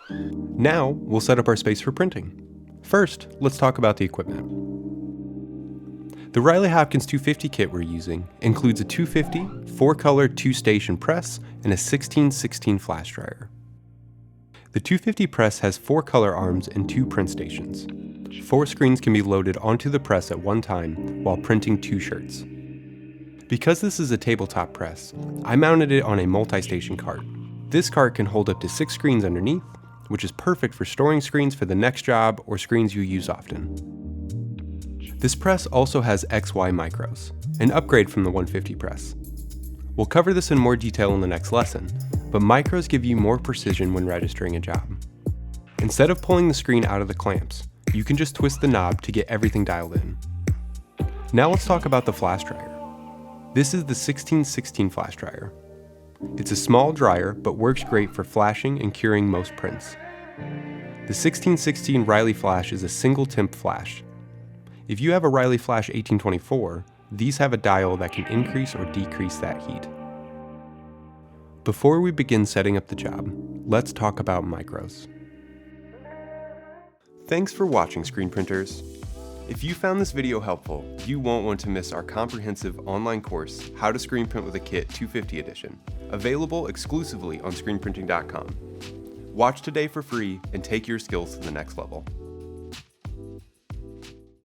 Now, we'll set up our space for printing. First, let's talk about the equipment. The Riley Hopkins 250 kit we're using includes a 250, 4-color 2-station press, and a 16/16 flash dryer. The 250 press has 4 color arms and 2 print stations. 4 screens can be loaded onto the press at one time while printing 2 shirts. Because this is a tabletop press, I mounted it on a multi-station cart. This cart can hold up to 6 screens underneath, which is perfect for storing screens for the next job or screens you use often. This press also has XY micros, an upgrade from the 150 press. We'll cover this in more detail in the next lesson, but micros give you more precision when registering a job. Instead of pulling the screen out of the clamps, you can just twist the knob to get everything dialed in. Now let's talk about the flash dryer. This is the 16/16 flash dryer. It's a small dryer, but works great for flashing and curing most prints. The 16/16 Riley flash is a single temp flash. If you have a Riley Flash 1824, these have a dial that can increase or decrease that heat. Before we begin setting up the job, let's talk about micros. Thanks for watching, screen printers. If you found this video helpful, you won't want to miss our comprehensive online course, How to Screen Print with a Kit 250 edition, available exclusively on screenprinting.com. Watch today for free and take your skills to the next level.